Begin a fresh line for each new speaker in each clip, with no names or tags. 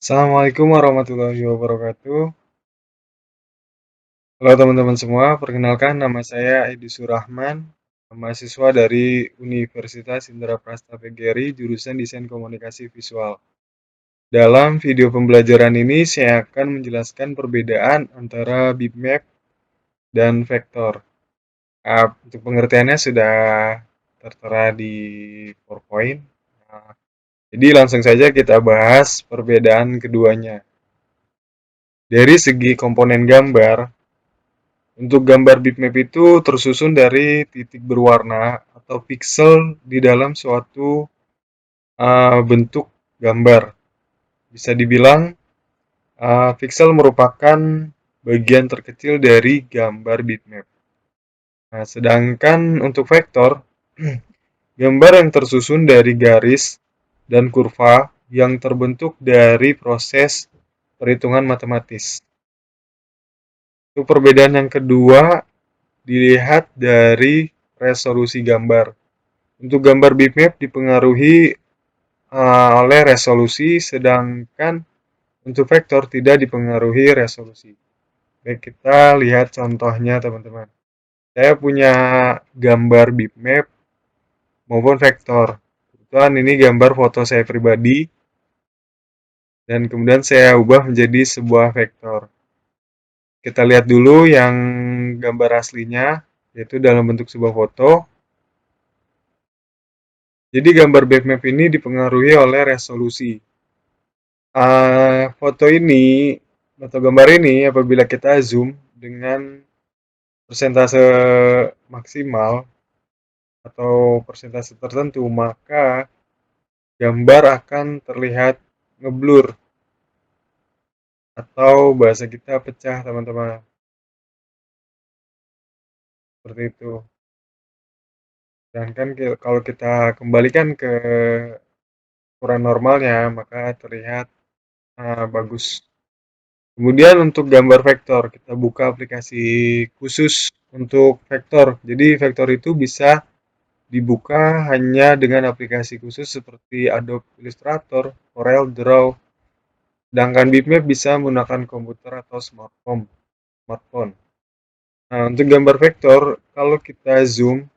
Assalamualaikum warahmatullahi wabarakatuh. Halo teman-teman semua, perkenalkan nama saya Edi Surahman, mahasiswa dari Universitas Indraprasta PGRI, jurusan Desain Komunikasi Visual. Dalam video pembelajaran ini, saya akan menjelaskan perbedaan antara bitmap dan vektor. Untuk pengertiannya sudah tertera di PowerPoint. Nah, jadi langsung saja kita bahas perbedaan keduanya. Dari segi komponen gambar, untuk gambar bitmap itu tersusun dari titik berwarna atau pixel di dalam suatu bentuk gambar. Bisa dibilang pixel merupakan bagian terkecil dari gambar bitmap. Nah, sedangkan untuk vektor, gambar yang tersusun dari garis dan kurva yang terbentuk dari proses perhitungan matematis. Untuk perbedaan yang kedua, dilihat dari resolusi gambar. Untuk gambar bitmap dipengaruhi oleh resolusi, sedangkan untuk vektor tidak dipengaruhi resolusi. Baik, kita lihat contohnya teman-teman. Saya punya gambar bitmap maupun vektor. Kebetulan ini gambar foto saya pribadi, dan kemudian saya ubah menjadi sebuah vektor. Kita lihat dulu yang gambar aslinya, yaitu dalam bentuk sebuah foto. Jadi gambar bitmap ini dipengaruhi oleh resolusi. Foto ini atau gambar ini apabila kita zoom dengan persentase maksimal atau persentase tertentu, maka gambar akan terlihat ngeblur atau bahasa kita pecah, teman-teman. Seperti itu. Dan kan kalau kita kembalikan ke ukuran normalnya, maka terlihat bagus. Kemudian untuk gambar vektor, kita buka aplikasi khusus untuk vektor. Jadi vektor itu bisa dibuka hanya dengan aplikasi khusus seperti Adobe Illustrator, Corel Draw. Sedangkan bitmap bisa menggunakan komputer atau smartphone. Nah, untuk gambar vektor, kalau kita zoom,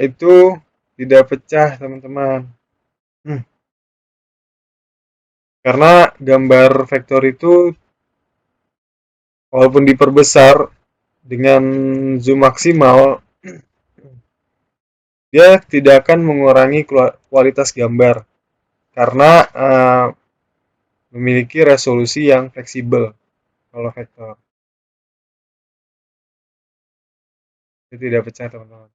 itu tidak pecah, teman-teman. Karena gambar vektor itu walaupun diperbesar dengan zoom maksimal, dia tidak akan mengurangi kualitas gambar karena memiliki resolusi yang fleksibel kalau vektor. Itu tidak pecah, teman-teman.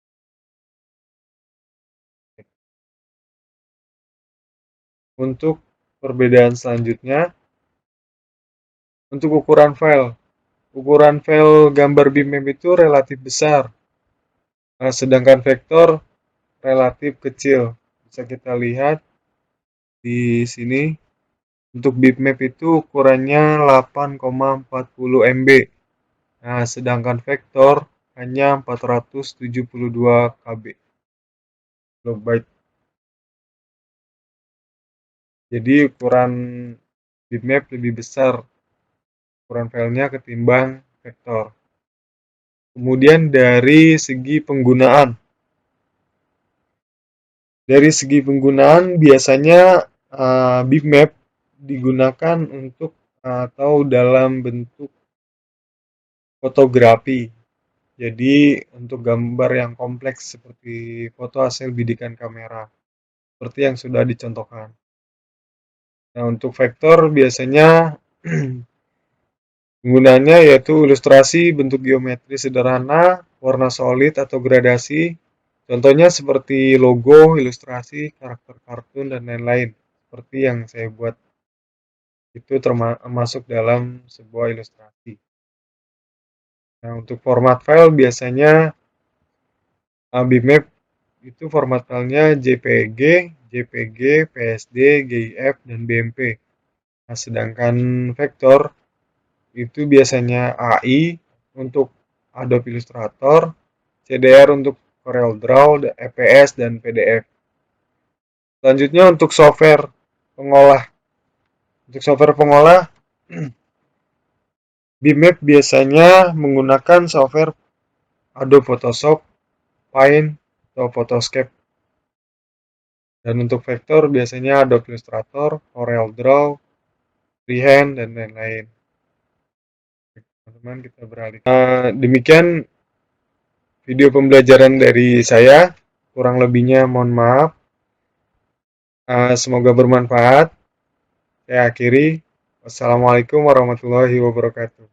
Untuk perbedaan selanjutnya, untuk ukuran file. Ukuran file gambar bitmap itu relatif besar, sedangkan vektor relatif kecil. Bisa kita lihat di sini. Untuk bitmap itu ukurannya 8,40 MB. Nah, sedangkan vektor hanya 472 KB. Kilobyte. Jadi ukuran bitmap lebih besar ukuran filenya ketimbang vektor. Kemudian dari segi penggunaan. Dari segi penggunaan biasanya bitmap digunakan untuk atau dalam bentuk fotografi. Jadi untuk gambar yang kompleks seperti foto hasil bidikan kamera, seperti yang sudah dicontohkan. Nah, untuk vektor biasanya penggunaannya yaitu ilustrasi bentuk geometri sederhana, warna solid atau gradasi. Contohnya seperti logo, ilustrasi, karakter kartun, dan lain-lain. Seperti yang saya buat itu termasuk dalam sebuah ilustrasi. Nah, untuk format file biasanya bitmap itu format filenya JPG, JPG, PSD, GIF, dan BMP. Nah, sedangkan vektor itu biasanya AI untuk Adobe Illustrator, CDR untuk Corel Draw, EPS, dan PDF. Selanjutnya untuk software pengolah. Untuk software pengolah, Bmap biasanya menggunakan software Adobe Photoshop, Paint, atau Photoscape. Dan untuk vektor biasanya Adobe Illustrator, Corel Draw, Freehand, dan lain-lain. Teman-teman, kita beralih. Demikian video pembelajaran dari saya. Kurang lebihnya mohon maaf. Semoga bermanfaat. Saya akhiri. Wassalamualaikum warahmatullahi wabarakatuh.